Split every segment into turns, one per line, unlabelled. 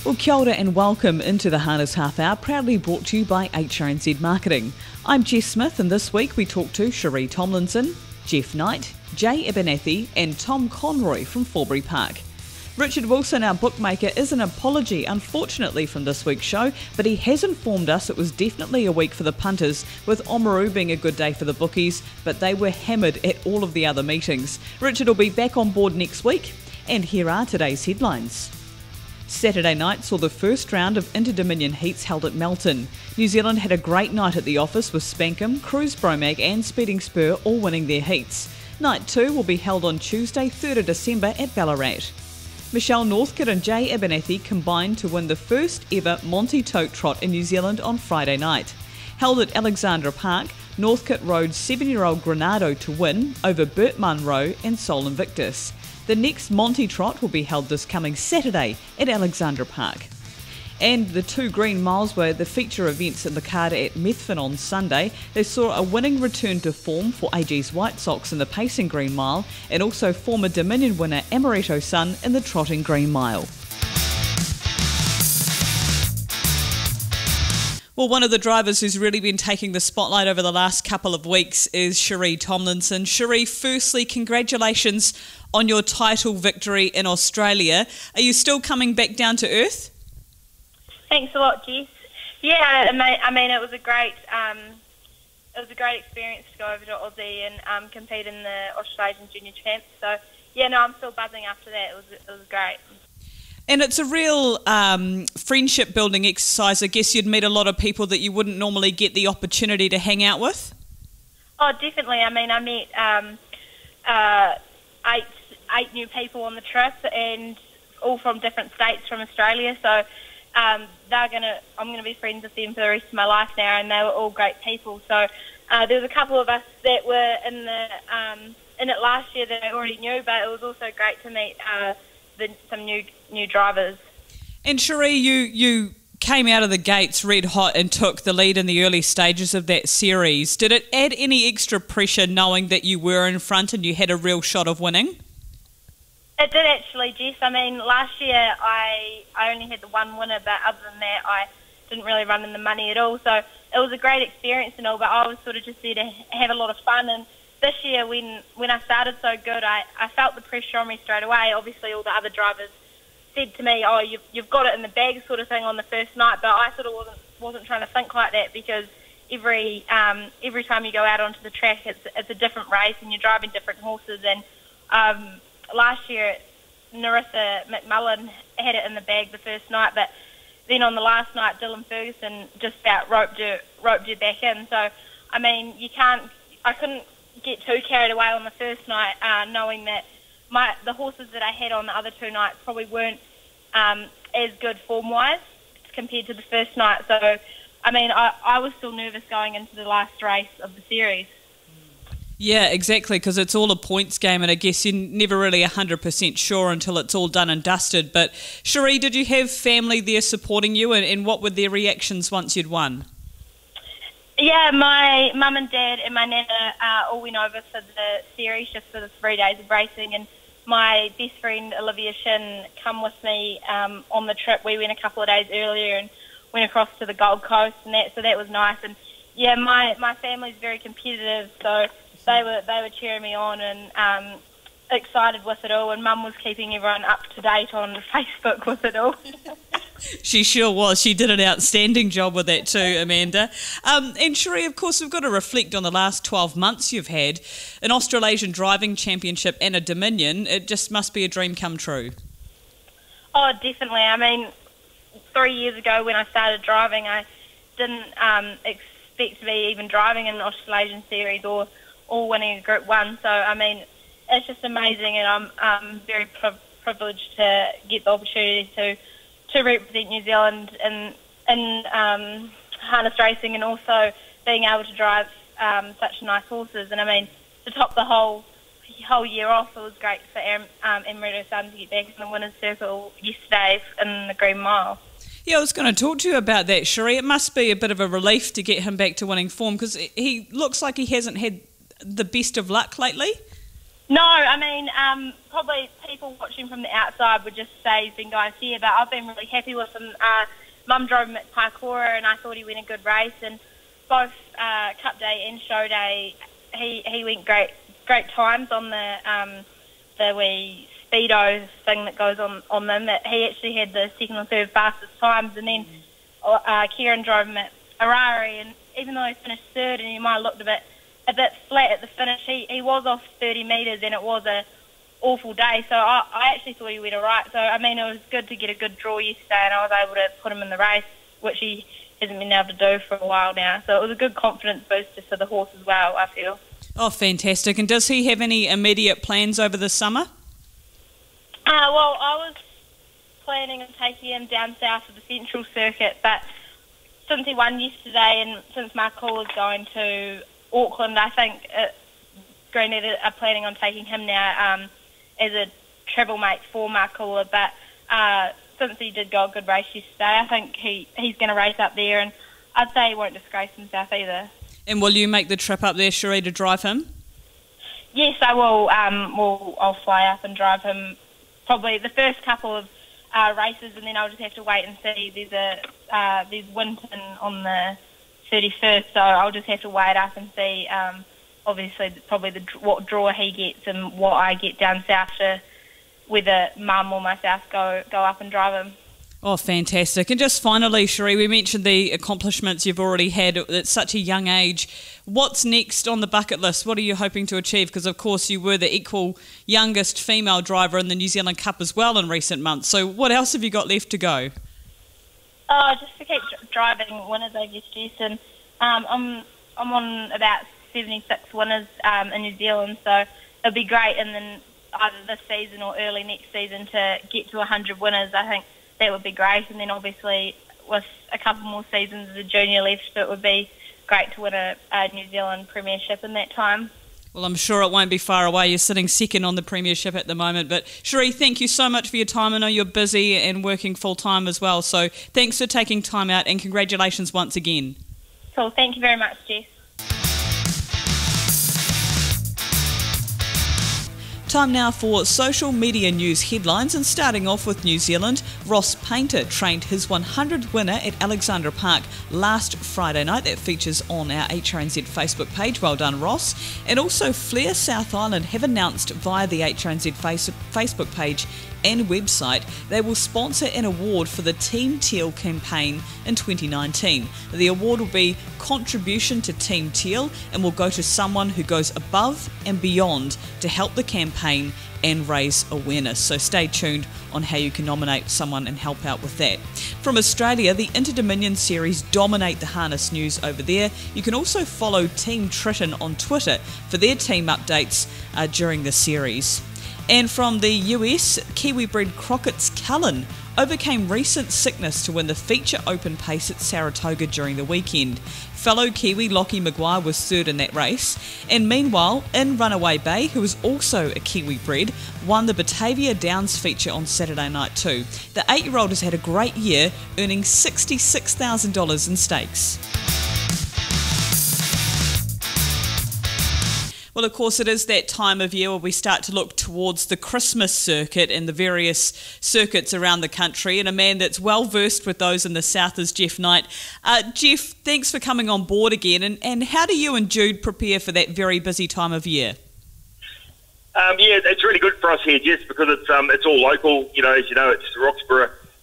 Well, kia ora and welcome into the Harness Half Hour, proudly brought to you by HRNZ Marketing. I'm Jess Smith, and this week we talk to Sheree Tomlinson, Geoff Knight, Jay Abernethy and Tom Conroy from Forbury Park. Richard Wilson, our bookmaker, is an apology, unfortunately, from this week's show, but he has informed us it was definitely a week for the punters, with Oamaru being a good day for the bookies, but they were hammered at all of the other meetings. Richard will be back on board next week, and here are today's headlines. Saturday night saw the first round of Inter-Dominion heats held at Melton. New Zealand had a great night at the office with Spankham, Cruise Bromag and Speeding Spur all winning their heats. Night 2 will be held on Tuesday, 3rd of December at Ballarat. Michelle Northcote and Jay Abernethy combined to win the first ever Monty Tote Trot in New Zealand on Friday night. Held at Alexandra Park, Northcote rode 7-year-old Granado to win over Bert Munro and Sol Invictus. The next Monty Trot will be held this coming Saturday at Alexandra Park. And the 2 Green Miles were the feature events in the card at Methven on Sunday. They saw a winning return to form for AG's White Sox in the pacing Green Mile, and also former Dominion winner Amaretto Sun in the trotting Green Mile. Well, one of the drivers who's really been taking the spotlight over the last couple of weeks is Sheree Tomlinson. Sheree, firstly, congratulations on your title victory in Australia. Are you still coming back down to earth?
Thanks a lot, Jess. Yeah, I mean, it was a great experience to go over to Aussie and compete in the Australasian Junior Champs. So, yeah, no, I'm still buzzing after that. It was great.
And it's a real friendship-building exercise. I guess you'd meet a lot of people that you wouldn't normally get the opportunity to hang out with.
Oh, definitely. I mean, I met eight new people on the trip, and all from different states from Australia. So I'm gonna be friends with them for the rest of my life now, and they were all great people. So there was a couple of us that were in it last year that I already knew, but it was also great to meet some new drivers.
And Sheree, you came out of the gates red hot and took the lead in the early stages of that series. Did it add any extra pressure knowing that you were in front and you had a real shot of winning?
It did actually, Jess. I mean, last year I only had the one winner, but other than that I didn't really run in the money at all. So it was a great experience and all, but I was sort of just there to have a lot of fun. And this year when I started so good, I felt the pressure on me straight away. Obviously all the other drivers said to me, oh, you've got it in the bag sort of thing on the first night, but I sort of wasn't trying to think like that, because every time you go out onto the track it's a different race and you're driving different horses. And last year Narissa McMullen had it in the bag the first night, but then on the last night Dylan Ferguson just about roped her back in. So I mean, I couldn't get too carried away on the first night, knowing that the horses that I had on the other 2 nights probably weren't as good form-wise compared to the first night. So, I mean, I was still nervous going into the last race of the series.
Yeah, exactly, because it's all a points game, and I guess you're never really 100% sure until it's all done and dusted. But, Sheree, did you have family there supporting you, and what were their reactions once you'd won?
Yeah, my mum and dad and my nana all went over for the series just for the 3 days of racing, and my best friend Olivia Shin come with me on the trip. We went a couple of days earlier and went across to the Gold Coast, and so that was nice. And yeah, my family's very competitive, so they were cheering me on and excited with it all, and Mum was keeping everyone up to date on Facebook with it all.
She sure was. She did an outstanding job with that too, Amanda. And Sheree, of course, we've got to reflect on the last 12 months you've had an Australasian Driving Championship and a Dominion. It just must be a dream come true.
Oh, definitely. I mean, 3 years ago when I started driving, I didn't expect to be even driving in an Australasian series or winning a Group 1. So, I mean, it's just amazing, and I'm very privileged to get the opportunity to represent New Zealand in harness racing, and also being able to drive such nice horses. And I mean, to top the whole year off, it was great for Amaretto Sun to get back in the winner's circle yesterday in the Green Mile.
Yeah, I was going to talk to you about that, Sheree. It must be a bit of a relief to get him back to winning form, because he looks like he hasn't had the best of luck lately.
No, I mean, probably people watching from the outside would just say he's been going fair, but I've been really happy with him. Mum drove him at Parkour, and I thought he went a good race, and both Cup Day and Show Day, he went great times on the wee speedo thing that goes on them. That he actually had the second or third fastest times, and then Kieran drove him at Harare, and even though he finished third and he might have looked a bit flat at the finish, he was off 30 metres, and it was a awful day. So I actually thought he went all right. So I mean, it was good to get a good draw yesterday, and I was able to put him in the race, which he hasn't been able to do for a while now. So it was a good confidence booster for the horse as well, I feel.
Oh, fantastic. And does he have any immediate plans over the summer?
Well, I was planning on taking him down south of the Central Circuit, but since he won yesterday and since Mark Cool is going to Auckland, I think Greenhead are planning on taking him now as a travel mate for Mark Cooler. But since he did go a good race yesterday, I think he's going to race up there, and I'd say he won't disgrace himself either.
And will you make the trip up there, Sheree, to drive him?
Yes, I will. I'll fly up and drive him probably the first couple of races, and then I'll just have to wait and see. There's Winton on the 31st, so I'll just have to wait up and see. Obviously, probably what draw he gets and what I get down south to whether Mum or myself go up and drive him.
Oh, fantastic. And just finally, Sheree, we mentioned the accomplishments you've already had at such a young age. What's next on the bucket list? What are you hoping to achieve? Because, of course, you were the equal youngest female driver in the New Zealand Cup as well in recent months. So what else have you got left to go?
Oh, just to keep driving winners, I guess, Jason. I'm on about 76 winners in New Zealand, so it'll be great. And then either this season or early next season to get to 100 winners, I think that would be great. And then obviously with a couple more seasons as a junior left, it would be great to win a New Zealand premiership in that time.
Well, I'm sure it won't be far away. You're sitting second on the premiership at the moment. But Sheree, thank you so much for your time. I know you're busy and working full-time as well. So thanks for taking time out, and congratulations once again.
Cool. Thank you very much, Geoff.
Time now for social media news headlines, and starting off with New Zealand, Ross Painter trained his 100th winner at Alexandra Park last Friday night. That features on our HRNZ Facebook page. Well done, Ross. And also Flair South Island have announced via the HRNZ Facebook page and website they will sponsor an award for the Team Teal campaign in 2019. The award will be Contribution to Team Teal and will go to someone who goes above and beyond to help the campaign and raise awareness. So stay tuned on how you can nominate someone and help out with that. From Australia, the Inter-Dominion series dominate the harness news over there. You can also follow Team Triton on Twitter for their team updates during the series. And from the US, Kiwi-bred Crockett's Cullen overcame recent sickness to win the feature open pace at Saratoga during the weekend. Fellow Kiwi Lockie Maguire was third in that race. And meanwhile, in Runaway Bay, who is also a Kiwi-bred, won the Batavia Downs feature on Saturday night too. The 8-year-old has had a great year, earning $66,000 in stakes. Well, of course, it is that time of year where we start to look towards the Christmas circuit and the various circuits around the country. And a man that's well versed with those in the south is Geoff Knight. Geoff, thanks for coming on board again. And how do you and Jude prepare for that very busy time of year?
Yeah, it's really good for us here, Jess, because it's all local. You know, as you know, it's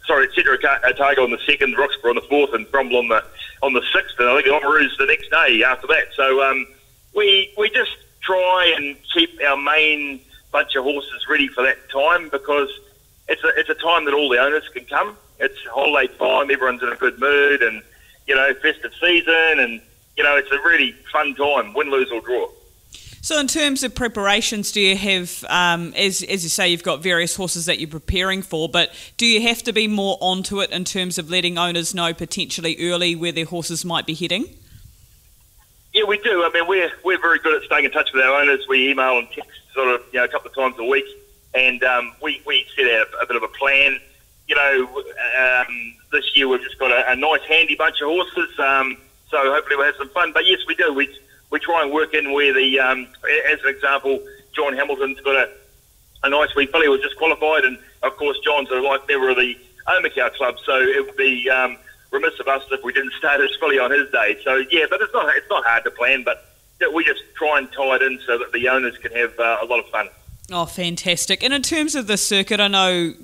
Saratoga on the 2nd, Roxburgh on the 4th, and Bromwell on the 6th. And I think the Oamaru's the next day after that. So we just try and keep our main bunch of horses ready for that time, because it's a time that all the owners can come. It's holiday time, everyone's in a good mood, and, you know, festive season, and, you know, it's a really fun time, win, lose or draw.
So in terms of preparations, do you have, as you say, you've got various horses that you're preparing for, but do you have to be more onto it in terms of letting owners know potentially early where their horses might be heading?
Yeah, we do. I mean, we're very good at staying in touch with our owners. We email and text sort of, you know, a couple of times a week, and we set out a bit of a plan. You know, this year we've just got a nice handy bunch of horses, so hopefully we'll have some fun. But yes, we do. We try and work in where the, as an example, John Hamilton's got a nice wee filly who was just qualified, and of course John's a life member of the Omakau Club, so it would be remiss of us if we didn't start his filly on his day. So yeah, but it's not hard to plan, but we just try and tie it in so that the owners can have a lot of fun.
Oh, fantastic. And in terms of the circuit, I know,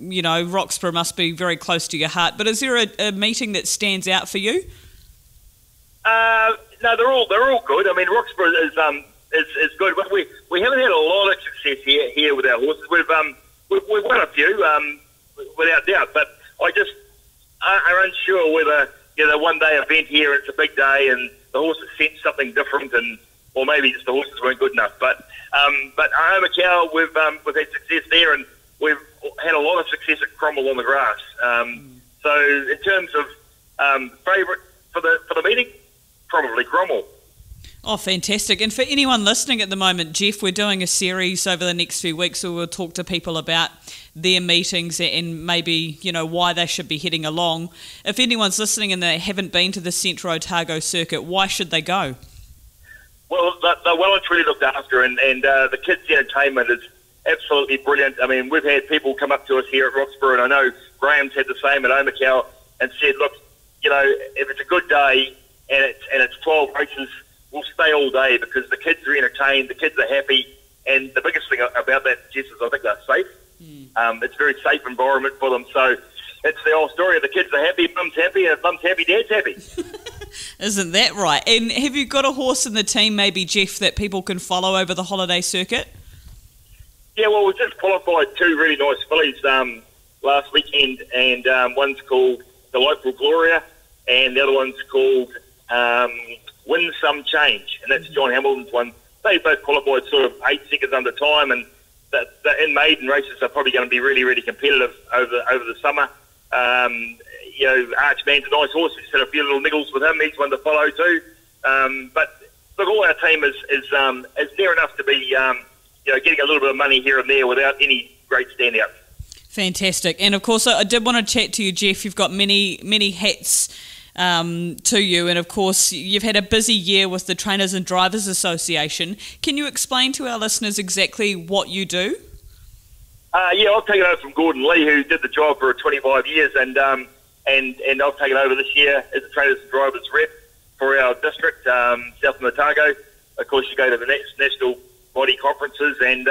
Roxburgh must be very close to your heart, but is there a meeting that stands out for you?
No, they're all good. I mean, Roxburgh is good, but we haven't had a lot of success here with our horses. We've won a few, without doubt, but I just are unsure whether one day event here, it's a big day, and the horses sense something different, or maybe just the horses weren't good enough. But Omakau, we've had success there, and we've had a lot of success at Cromwell on the grass. So in terms of favourite for the meeting, probably Cromwell.
Oh, fantastic. And for anyone listening at the moment, Geoff, we're doing a series over the next few weeks where we'll talk to people about their meetings and maybe, why they should be heading along. If anyone's listening and they haven't been to the Central Otago circuit, why should they go?
Well, they're well and truly looked after, and the kids' entertainment is absolutely brilliant. I mean, we've had people come up to us here at Roxburgh, and I know Graham's had the same at Omakau, and said, look, if it's a good day and it's 12 races, we'll stay all day because the kids are entertained, the kids are happy, and the biggest thing about that, Jess, is I think they're safe. It's a very safe environment for them, so it's the old story of the kids are happy, mum's happy, and if mum's happy, dad's happy.
Isn't that right? And have you got a horse in the team, maybe, Geoff, that people can follow over the holiday circuit?
Yeah, well, we just qualified two really nice fillies last weekend, and one's called Delightful Gloria, and the other one's called Win Some Change, and that's John Hamilton's one. They both qualified sort of 8 seconds under time, and the in maiden races are probably going to be really, really competitive over the summer. Archman's a nice horse. We just had a few little niggles with him. He's one to follow too. But look, all our team is near enough to be getting a little bit of money here and there without any great standouts.
Fantastic. And of course, I did want to chat to you, Geoff. You've got many hats to you, and of course you've had a busy year with the Trainers and Drivers Association. Can you explain to our listeners exactly what you do? I've taken over from Gordon Lee, who did the job for 25 years, and I've taken over this year as the Trainers and Drivers rep for our district, South of Otago. Of course, you go to the next national body conferences, and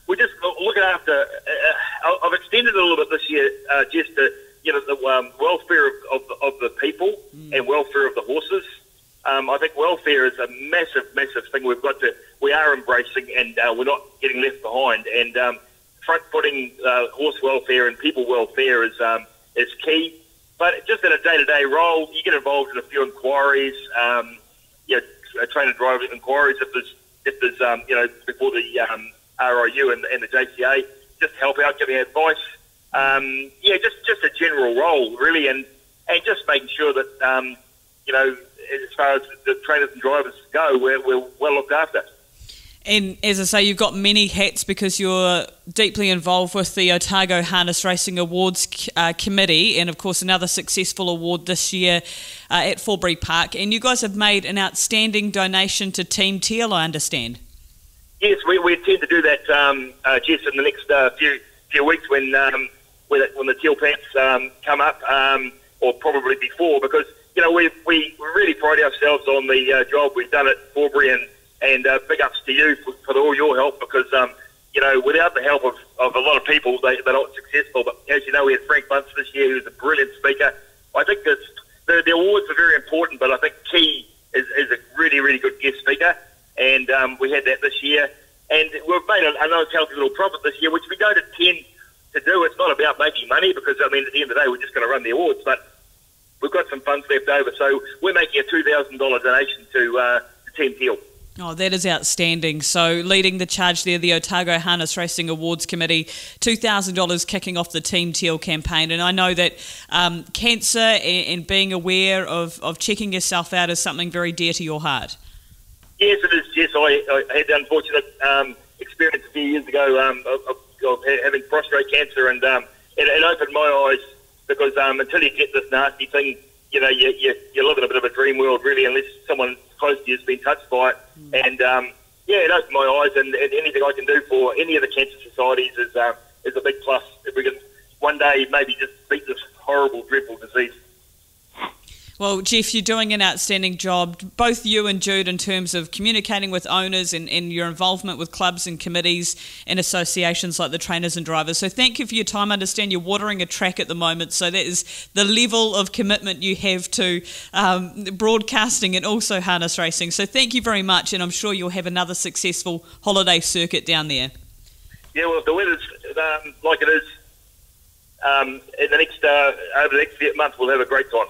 we're just looking after. I've extended it a little bit this year, just to the welfare of the people and welfare of the horses. I think welfare is a massive thing we are embracing, and we're not getting left behind. And front-footing horse welfare and people welfare is key. But just in a day-to-day role, you get involved in a few inquiries, trainer driver inquiries if there's before the RIU and the JCA, just help out, giving advice. Just a general role, really, and just making sure that, as far as the trainers and drivers go, we're well looked after. And as I say, you've got many hats because you're deeply involved with the Otago Harness Racing Awards Committee, and of course another successful award this year at Forbury Park. And you guys have made an outstanding donation to Team Teal, I understand.
Yes, we intend to do that, Jess, in the next few weeks when the Teal Pants come up, or probably before, because we really pride ourselves on the job we've done at Forbury, and big ups to you for all your help, because without the help of a lot of people, they're not successful. But as you know, we had Frank Bunce this year, who's a brilliant speaker. I think the awards are very important, but I think Key is a really, really good guest speaker, and we had that this year. And we've made a nice healthy little profit this year, which we don't intend to do. It's not about making money, because at the end of the day, we're just going to run the awards, but we've got some funds left over, so we're making a $2,000 donation to Team Teal.
Oh, that is outstanding. So leading the charge there, the Otago Harness Racing Awards Committee, $2,000 kicking off the Team Teal campaign. And I know that cancer and being aware of checking yourself out is something very dear to your heart.
Yes, it is, Jess. I had the unfortunate experience a few years ago of having prostate cancer, and it opened my eyes, because until you get this nasty thing, you live in a bit of a dream world, really, unless someone close to you has been touched by it. And yeah, it opened my eyes, and anything I can do for any of the cancer societies is a big plus. If we can one day maybe just beat this horrible, dreadful disease.
Well, Geoff, you're doing an outstanding job, both you and Jude, in terms of communicating with owners and your involvement with clubs and committees and associations like the Trainers and Drivers. So thank you for your time. I understand you're watering a track at the moment, so that is the level of commitment you have to broadcasting and also harness racing. So thank you very much, and I'm sure you'll have another successful holiday circuit down there. Yeah,
well, if the weather's like it is in the next over the next few months, we'll have a great time.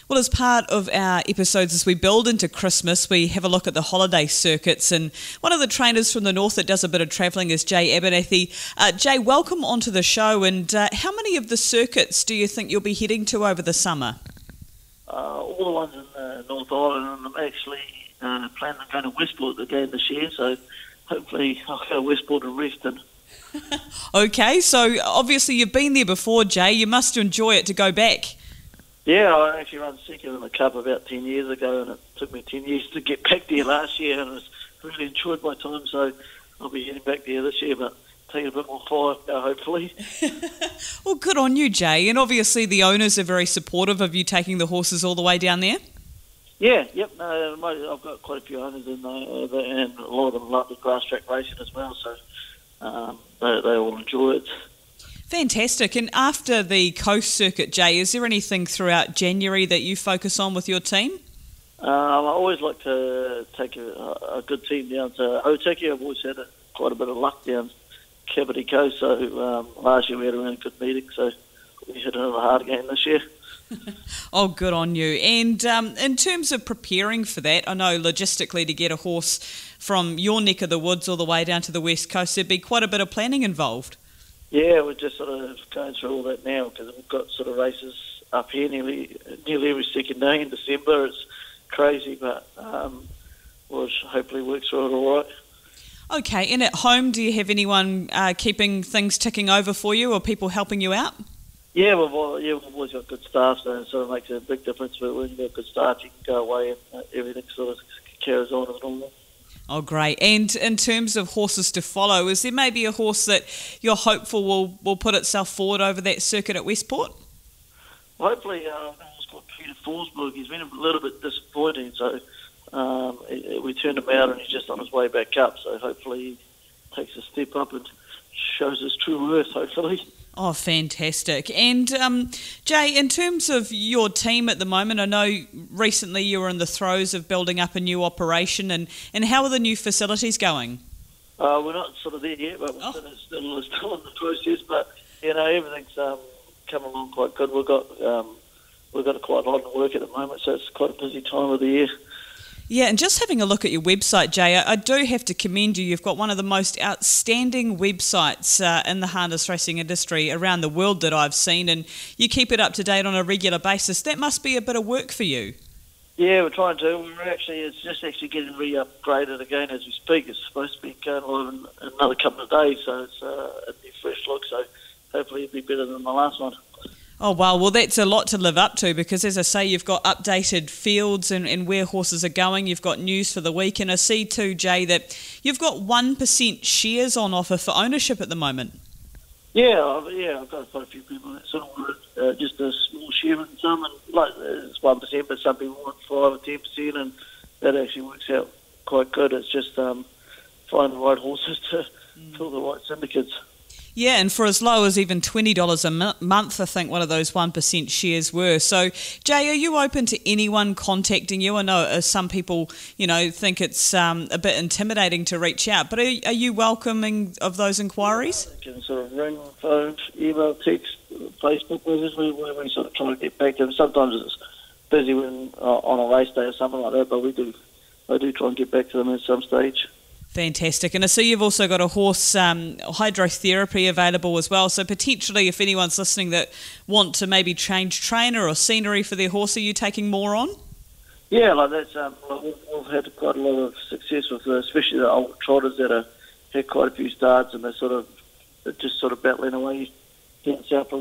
Well, as part of our episodes as we build into Christmas, we have a look at the holiday circuits, and one of the trainers from the north that does a bit of travelling is Jay Abernethy. Jay, welcome onto the show, and how many of the circuits do you think you'll be heading to over the summer?
All the ones in the North Island, and I'm actually planning on going to Westport again this year, so hopefully I'll go to Westport and rest.
Okay, so obviously you've been there before, Jay. You must enjoy it to go back.
Yeah, I actually ran second in the Cup about 10 years ago, and it took me 10 years to get back there last year, and I really enjoyed my time, so I'll be heading back there this year, but taking a bit more fire, hopefully.
Well, good on you, Jay, and obviously the owners are very supportive of you taking the horses all the way down there.
Yeah, yep, no, I've got quite a few owners in there, and a lot of them love the grass track racing as well, so they all enjoy it.
Fantastic. And after the coast circuit, Jay, is there anything throughout January that you focus on with your team?
I always like to take a good team down to Otaki. I've always had quite a bit of luck down Cavity Coast, so last year we had a really good meeting, so we hit another hard game this year.
Oh, good on you. And in terms of preparing for that, I know logistically to get a horse from your neck of the woods all the way down to the west coast, there'd be quite a bit of planning involved.
Yeah, we're just sort of going through all that now because we've got sort of races up here nearly every second day in December. It's crazy, but we'll hopefully work through it all right.
Okay, and at home, do you have anyone keeping things ticking over for you or people helping you out?
Yeah, we've always got good staff, so it sort of makes a big difference. But when you've got good staff, you can go away and everything sort of carries on as normal.
Oh, great. And in terms of horses to follow, is there maybe a horse that you're hopeful will put itself forward over that circuit at Westport?
Hopefully, a horse called Peter Forsberg. He's been a little bit disappointing, so we turned him out and he's just on his way back up. So hopefully he takes a step up and shows his true worth, hopefully.
Oh, fantastic. And Jay, in terms of your team at the moment, I know recently you were in the throes of building up a new operation, and how are the new facilities going?
We're not sort of there yet, but we're still in the process. But everything's come along quite good. We've got quite a lot of work at the moment, so it's quite a busy time of the year.
Yeah, and just having a look at your website, Jay, I do have to commend you. You've got one of the most outstanding websites in the harness racing industry around the world that I've seen, and you keep it up to date on a regular basis. That must be a bit of work for you. Yeah,
we're trying to. It's just getting re-upgraded again as we speak. It's supposed to be going live in another couple of days, so it's a new fresh look, so hopefully it'll be better than the last one.
Oh, wow. Well, that's a lot to live up to because, as I say, you've got updated fields and where horses are going. You've got news for the week. And I see too, Jay, that you've got 1% shares on offer for ownership at the moment.
Yeah, I've got quite a few people that sort of want just a small share in some. And like it's 1%, but some people want 5 or 10%, and that actually works out quite good. It's just finding the right horses to fill the right syndicates.
Yeah, and for as low as even $20 a month, I think one of those 1% shares were. So, Jay, are you open to anyone contacting you? I know some people, think it's a bit intimidating to reach out, but are you welcoming of those inquiries?
You can sort of ring, phone, email, text, Facebook messages. We sort of try to get back to them. Sometimes it's busy when on a race day or something like that, but I do try and get back to them at some stage.
Fantastic. And I see you've also got a horse hydrotherapy available as well. So potentially if anyone's listening that want to maybe change trainer or scenery for their horse, are you taking more on?
Yeah, like that's we've had quite a lot of success with especially the old trotters that have had quite a few starts and they're just sort of battling away down south.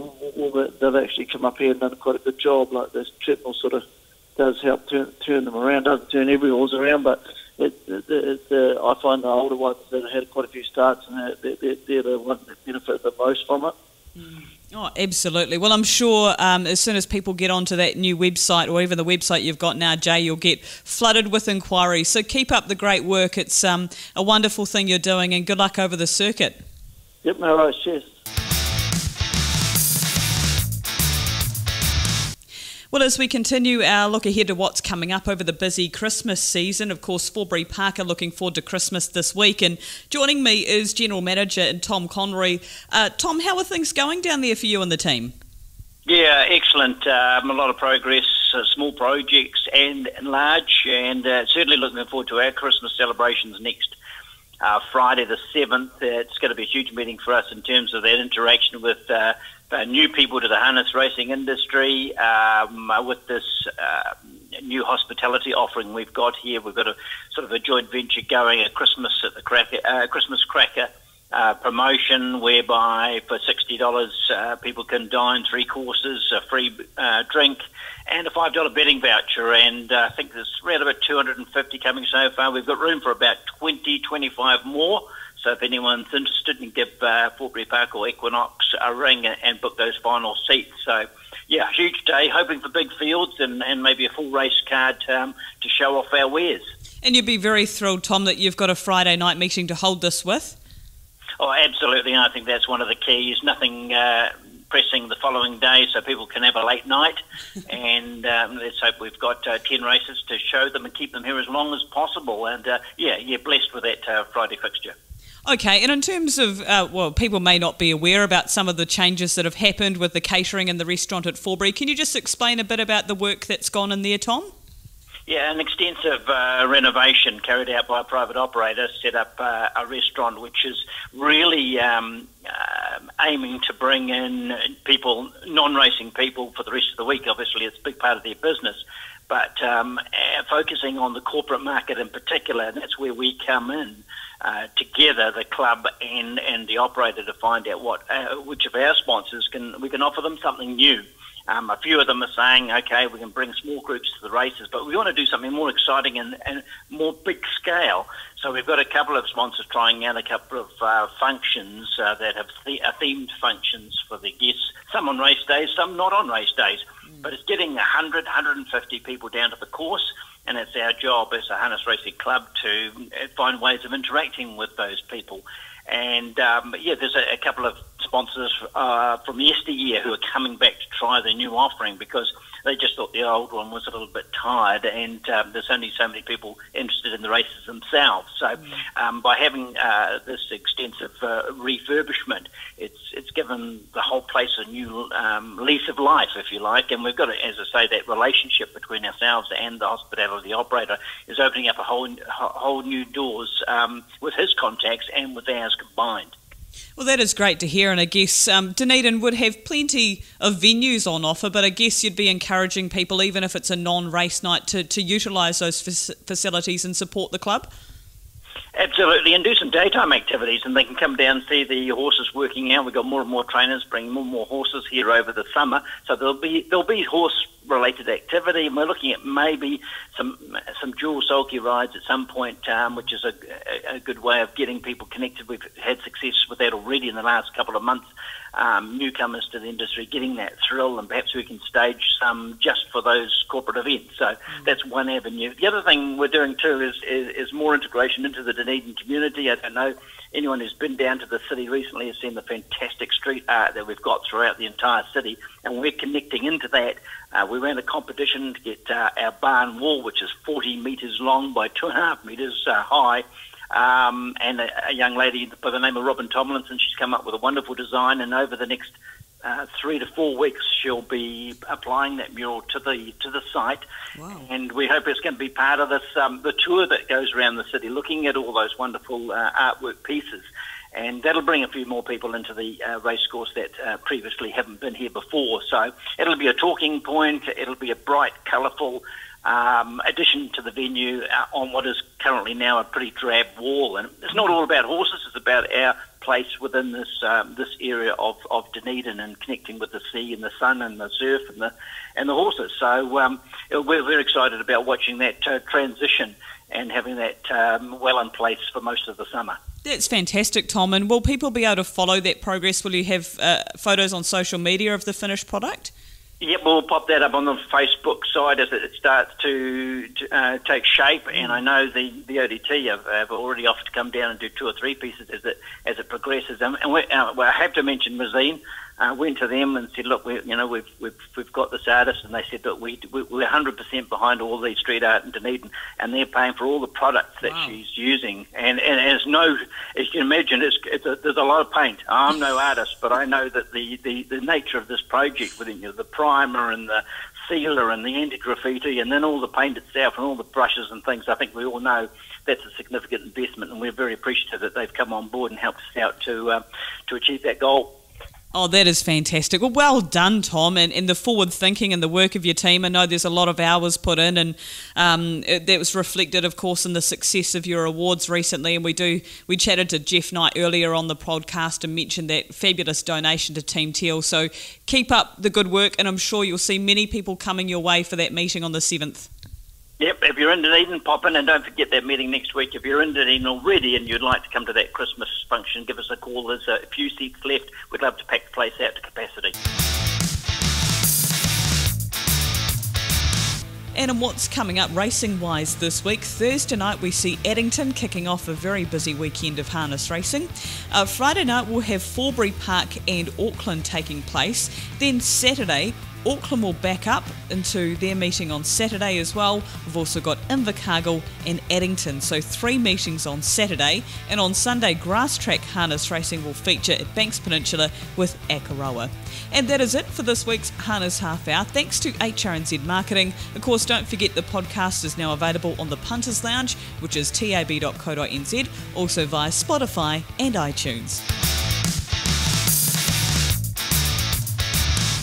They've actually come up here and done quite a good job. Like this treadmill sort of does help turn them around. Doesn't turn every horse around, but I find the older ones that have had quite a few starts, and they're the ones that benefit the most from it.
Oh, absolutely. Well, I'm sure as soon as people get onto that new website, or even the website you've got now, Jay, you'll get flooded with inquiries. So keep up the great work. It's a wonderful thing you're doing, and good luck over the circuit.
Yep, no worries. Cheers.
Well, as we continue our look ahead to what's coming up over the busy Christmas season, of course, Forbury Park are looking forward to Christmas this week. And joining me is General Manager Tom Conroy. Tom, how are things going down there for you and the team?
Yeah, excellent. A lot of progress, small projects and large, and certainly looking forward to our Christmas celebrations next Friday the 7th. It's going to be a huge meeting for us in terms of that interaction with new people to the harness racing industry, with this new hospitality offering we've got here. We've got a sort of a joint venture going, a Christmas at the Christmas cracker promotion, whereby for $60 people can dine 3 courses, a free drink, and a $5 betting voucher. And I think there's around about 250 coming so far. We've got room for about 25 more. So if anyone's interested, in give Forbury Park or Equinox a ring and book those final seats. So, yeah, huge day, hoping for big fields and maybe a full race card to show off our wares.
And you'd be very thrilled, Tom, that you've got a Friday night meeting to hold this with?
Oh, absolutely, and I think that's one of the keys. Nothing pressing the following day so people can have a late night. And let's hope we've got 10 races to show them and keep them here as long as possible. And, blessed with that Friday fixture.
Okay, and in terms of, people may not be aware about some of the changes that have happened with the catering and the restaurant at Forbury. Can you just explain a bit about the work that's gone in there, Tom?
Yeah, an extensive renovation carried out by a private operator set up a restaurant which is really aiming to bring in people, non-racing people, for the rest of the week. Obviously, it's a big part of their business, but focusing on the corporate market in particular, and that's where we come in. Together, the club and the operator, to find out which of our sponsors we can offer them something new. A few of them are saying, okay, we can bring small groups to the races, but we want to do something more exciting and more big scale. So we've got a couple of sponsors trying out a couple of functions that have themed functions for the guests, some on race days, some not on race days. But it's getting 100, 150 people down to the course, and it's our job as a harness racing club to find ways of interacting with those people. And, there's a couple of sponsors from yesteryear who are coming back to try the new offering because they just thought the old one was a little bit tired, and there's only so many people interested in the races themselves. So by having this extensive refurbishment, it's given the whole place a new lease of life, if you like. And we've got, as I say, that relationship between ourselves and the hospitality operator is opening up a whole new doors with his contacts and with ours combined.
Well, that is great to hear, and I guess Dunedin would have plenty of venues on offer, but I guess you'd be encouraging people, even if it's a non-race night, to utilise those facilities and support the club?
Absolutely, and do some daytime activities, and they can come down and see the horses working out. We've got more and more trainers bringing more and more horses here over the summer, so there'll be horse-related activity, and we're looking at maybe some dual sulky rides at some point, which is a good way of getting people connected. We've had success with that already in the last couple of months. Newcomers to the industry getting that thrill, and perhaps we can stage some just for those corporate events. So that's one avenue. The other thing we're doing too is more integration into the Dunedin community. I don't know, anyone who's been down to the city recently has seen the fantastic street art that we've got throughout the entire city, and we're connecting into that. We ran a competition to get our barn wall, which is 40 metres long by 2.5 metres high, and a young lady by the name of Sheree Tomlinson, she's come up with a wonderful design, and over the next 3 to 4 weeks she'll be applying that mural to the site.
Wow. And
we hope it's going to be part of this the tour that goes around the city, looking at all those wonderful artwork pieces. And that'll bring a few more people into the racecourse that previously haven't been here before. So it'll be a talking point, it'll be a bright, colourful addition to the venue on what is currently now a pretty drab wall. And it's not all about horses, it's about our place within this this area of Dunedin, and connecting with the sea and the sun and the surf and the horses. So we're very excited about watching that transition and having that well in place for most of the summer.
That's fantastic, Tom. And will people be able to follow that progress? Will you have photos on social media of the finished product?
Yep, we'll pop that up on the Facebook side as it starts to take shape. And I know the ODT have already offered to come down and do 2 or 3 pieces as it progresses. And I have to mention Mazine. Went to them and said, look, we've got this artist, and they said that we're 100% behind all these street art in Dunedin, and they're paying for all the products that she's using. And as you can imagine, there's a lot of paint. I'm no artist, but I know that the nature of this project, with the primer and the sealer and the anti-graffiti, and then all the paint itself and all the brushes and things, I think we all know that's a significant investment, and we're very appreciative that they've come on board and helped us out to achieve that goal.
Oh, that is fantastic. Well done, Tom, and the forward thinking and the work of your team. I know there's a lot of hours put in, and that was reflected, of course, in the success of your awards recently. And we chatted to Geoff Knight earlier on the podcast and mentioned that fabulous donation to Team Teal. So keep up the good work, and I'm sure you'll see many people coming your way for that meeting on the 7th.
Yep, if you're in Dunedin, pop in, and don't forget that meeting next week. If you're in Dunedin already and you'd like to come to that Christmas function, give us a call. There's a few seats left. We'd love to pack the place out to capacity.
And in what's coming up racing-wise this week, Thursday night we see Addington kicking off a very busy weekend of harness racing. Friday night we'll have Forbury Park and Auckland taking place. Then Saturday, Auckland will back up into their meeting on Saturday as well. We've also got Invercargill and Addington, so 3 meetings on Saturday. And on Sunday, grass track harness racing will feature at Banks Peninsula with Akaroa. And that is it for this week's Harness Half Hour. Thanks to HRNZ Marketing. Of course, don't forget the podcast is now available on the Punters Lounge, which is tab.co.nz, also via Spotify and iTunes.